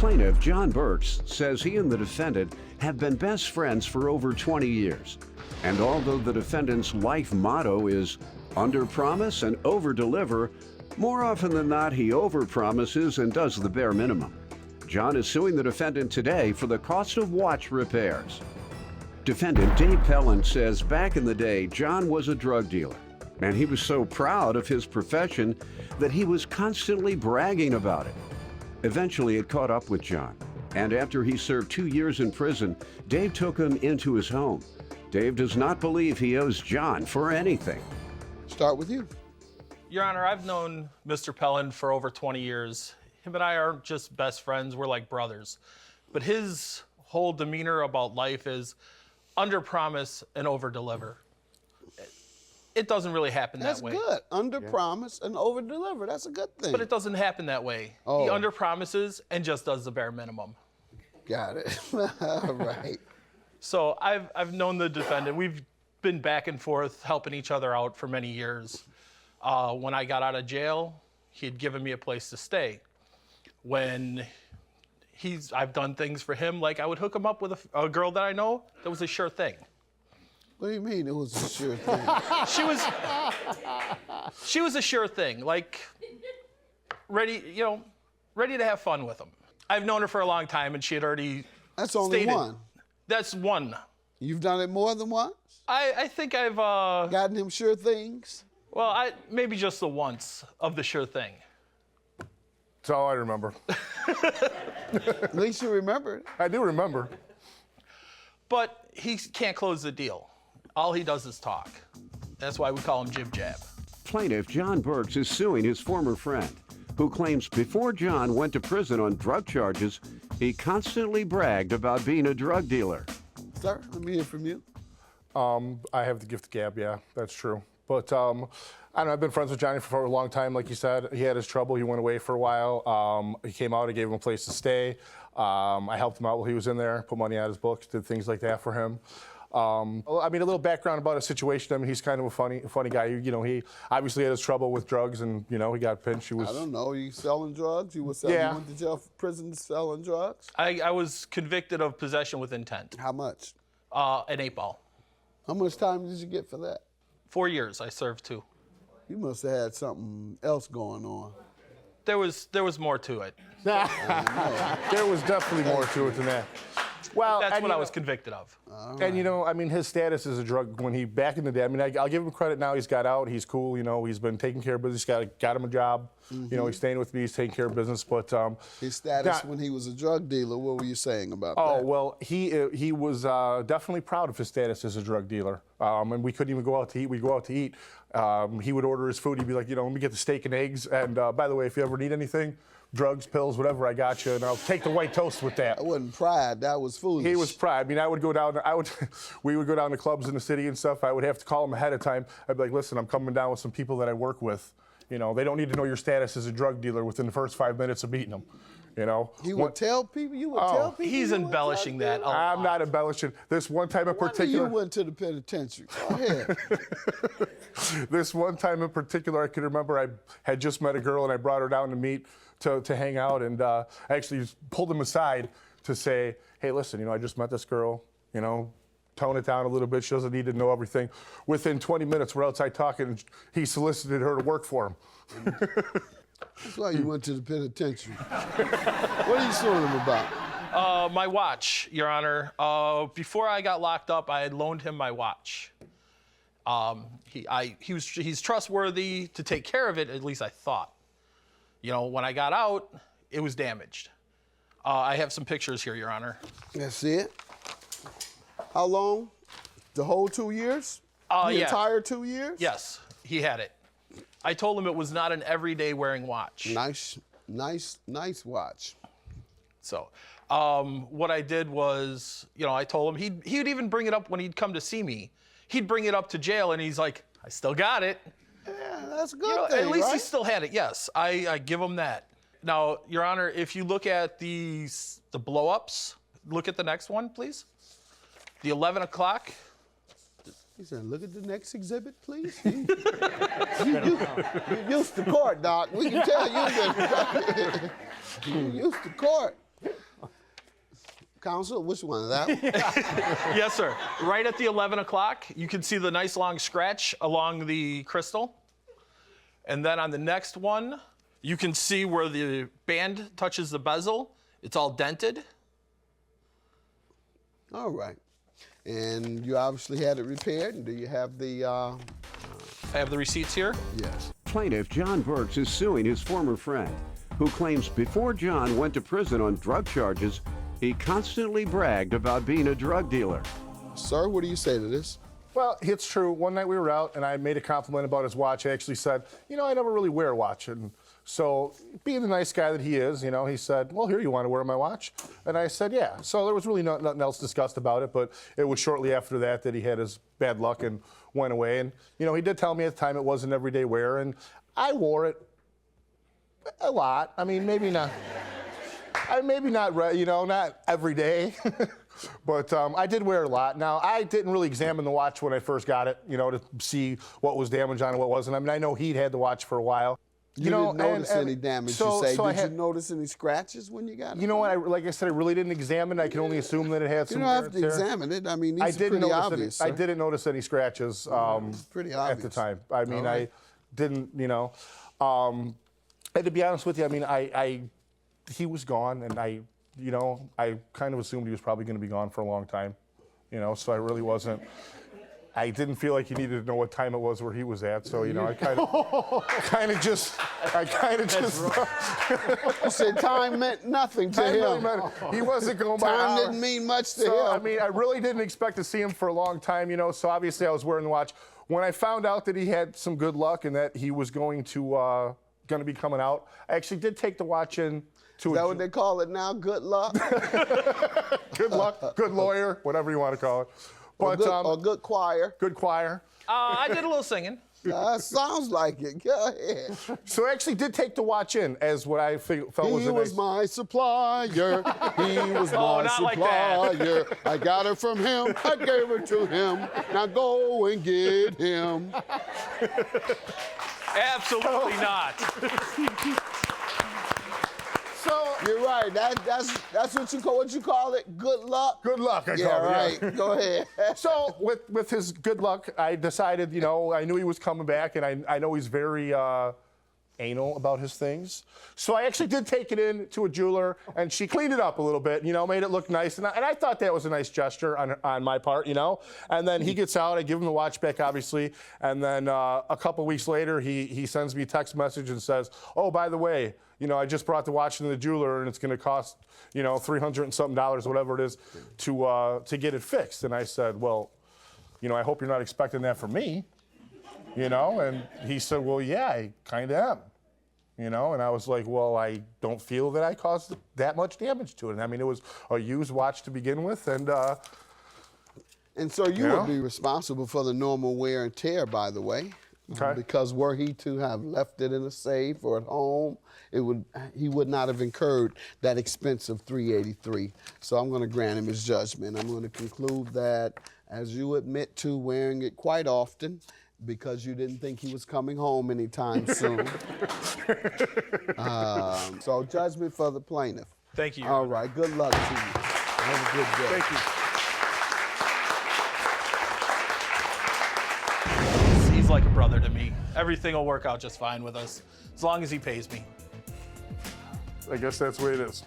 Plaintiff John Burks says he and the defendant have been best friends for over 20 years. And although the defendant's life motto is under-promise and over-deliver, more often than not he over-promises and does the bare minimum. John is suing the defendant today for the cost of watch repairs. Defendant Dave Pelland says back in the day, John was a drug dealer, and he was so proud of his profession that he was constantly bragging about it. Eventually, it caught up with John, and after he served 2 years in prison, Dave took him into his home. Dave does not believe he owes John for anything. Start with you. Your Honor, I've known Mr. Pelland for over 20 years. Him and I aren't just best friends, we're like brothers. But his whole demeanor about life is under-promise and over-deliver. It doesn't really happen that way. That's good. Under-promise and over-deliver. That's a good thing. But it doesn't happen that way. Oh. He under-promises and just does the bare minimum. Got it. All right. So I've known the defendant. We've been back and forth helping each other out for many years. When I got out of jail, he had given me a place to stay. When I've done things for him, like I would hook him up with a girl that I know that was a sure thing. What do you mean it was a sure thing? She was a sure thing, like ready to have fun with him. I've known her for a long time, and she had already That's only stated, one. That's one. You've done it more than once? I think I've Gotten him sure things? well, maybe just the once of the sure thing. That's all I remember. At least you remember it. I do remember. But he can't close the deal. All he does is talk. That's why we call him Jib Jab. Plaintiff John Burks is suing his former friend, who claims before John went to prison on drug charges, he constantly bragged about being a drug dealer. Sir, let me hear from you. I have the gift of gab, yeah, that's true. But I don't know, I've been friends with Johnny for a long time, like you said. He had his trouble, he went away for a while. He came out, I gave him a place to stay. I helped him out while he was in there, put money out of his books, did things like that for him. I mean, a little background about his situation. I mean, he's kind of a funny guy. You know, he obviously had his trouble with drugs, and he got pinched. I don't know. You selling drugs? You were selling? Yeah. You went to jail for prison selling drugs? I was convicted of possession with intent. How much? An 8-ball. How much time did you get for that? 4 years I served too. You must have had something else going on. There was more to it. There was definitely more to it than that. Well, That's what I was convicted of. And I mean, his status as a drug when he back in the day. I mean, I'll give him credit now. He's got out. He's cool. He's been taking care of business. Got him a job. He's staying with me. He's taking care of business. But His status when he was a drug dealer. What were you saying about that? oh well, he was definitely proud of his status as a drug dealer. And we couldn't even go out to eat. We'd go out to eat. He would order his food. He'd be like, let me get the steak and eggs. And by the way, if you ever need anything, drugs, pills, whatever, I got you, and I'll take the white toast with that. That wasn't pride. That was foolish. He was pride. I mean, I would go down. We would go down to clubs in the city and stuff. I would have to call him ahead of time. I'd be like, listen, I'm coming down with some people that I work with. They don't need to know your status as a drug dealer within the first 5 minutes of beating them. You would tell people. You would tell people. He's you were a embellishing drug that. dealer? I'm not embellishing. This one time in particular. You went to the penitentiary. Go ahead. This one time in particular, I can remember I had just met a girl and I brought her down to meet to hang out, and I actually pulled him aside to say, hey, listen, I just met this girl, tone it down a little bit. She doesn't need to know everything. Within 20 minutes, we're outside talking, and he solicited her to work for him. That's why you went to the penitentiary. What are you suing him about? My watch, Your Honor. Before I got locked up, I had loaned him my watch. He's trustworthy to take care of it, at least I thought. When I got out, it was damaged. I have some pictures here, Your Honor. That's it. How long? The whole 2 years? The Yeah. entire 2 years? Yes, he had it. I told him it was not an everyday wearing watch. Nice watch. So, what I did was, I told him he would even bring it up when he'd come to see me. He'd bring it up to jail, and he's like, I still got it. Yeah, that's a good thing, At least right? he still had it. Yes, I give him that. Now, Your Honor, if you look at the blow-ups, look at the next one, please. The 11 o'clock. He said, look at the next exhibit, please. You used to court, Doc. We can tell you used to court. counsel? Which one? That one? Yes, sir. Right at the 11 o'clock, you can see the nice long scratch along the crystal. And then on the next one, you can see where the band touches the bezel. It's all dented. All right. And you obviously had it repaired. And do you have the? I have the receipts here. Yes. Plaintiff John Burks is suing his former friend, who claims before John went to prison on drug charges, he constantly bragged about being a drug dealer. Sir, what do you say to this? Well, it's true. One night we were out, and I made a compliment about his watch. I actually said, you know, I never really wear a watch. And so, being the nice guy that he is, you know, he said, well, here, you want to wear my watch? And I said, yeah. So there was really nothing else discussed about it, but it was shortly after that that he had his bad luck and went away. And, you know, he did tell me at the time it was an everyday wear, and I wore it a lot. I mean, maybe not, you know, not every day. But I did wear it a lot. Now, I didn't really examine the watch when I first got it, you know, to see what was damaged on it, what wasn't. I mean, I know he'd had the watch for a while. You didn't notice any damage, you say. Did you notice any scratches when you got it? You know what, like I said, I really didn't examine it. I can only assume that it had some You don't have to examine it. I mean, these are pretty obvious, I didn't notice any scratches pretty at the obvious. time. I mean, I didn't, you know. And to be honest with you, I mean, he was gone, and I kind of assumed he was probably going to be gone for a long time, you know, so I really wasn't. I didn't feel like he needed to know what time it was where he was at, so, you know, I kind of just. You said time meant nothing to him. He wasn't going by Time hours. didn't mean much to So, him. I mean, I really didn't expect to see him for a long time, you know, so obviously I was wearing the watch. When I found out that he had some good luck and that he was going to be coming out, I actually did take the watch in to Is that what they call it now? Good luck? good luck, good lawyer, whatever you want to call it. But, or good choir? Good choir. I did a little singing. Sounds like it. Go ahead. So I actually did take the watch in as what I felt was He a was nice... my supplier. He was Oh, my not like supplier. I got it from him. I gave it to him. Now go and get him. Absolutely not. So, You're right. That's what you call it. Good luck. good luck, I Yeah, called it, right. yeah. Go ahead. So with his good luck, I decided, you know, I knew he was coming back, and I know he's very anal about his things. So I actually did take it in to a jeweler, and she cleaned it up a little bit, you know, made it look nice. And I thought that was a nice gesture on my part, you know. And then he gets out, I give him the watch back, obviously. And then a couple weeks later, he sends me a text message and says, oh, by the way, you know, I just brought the watch to the jeweler, and it's going to cost, you know, $300 and something, whatever it is, to get it fixed. And I said, well, you know, I hope you're not expecting that from me, you know. And he said, well, yeah, I kind of am, you know. And I was like, well, I don't feel that I caused that much damage to it. I mean, it was a used watch to begin with, and so you Yeah. would be responsible for the normal wear and tear, by the way. Okay. Because were he to have left it in a safe or at home, he would not have incurred that expense of $383. So I'm going to grant him his judgment. I'm going to conclude that as you admit to wearing it quite often because you didn't think he was coming home anytime soon. So judgment for the plaintiff. Thank you. All right. Good luck to you. Have a good day. thank you. He's like a brother to me. Everything will work out just fine with us, as long as he pays me. I guess that's the way it is.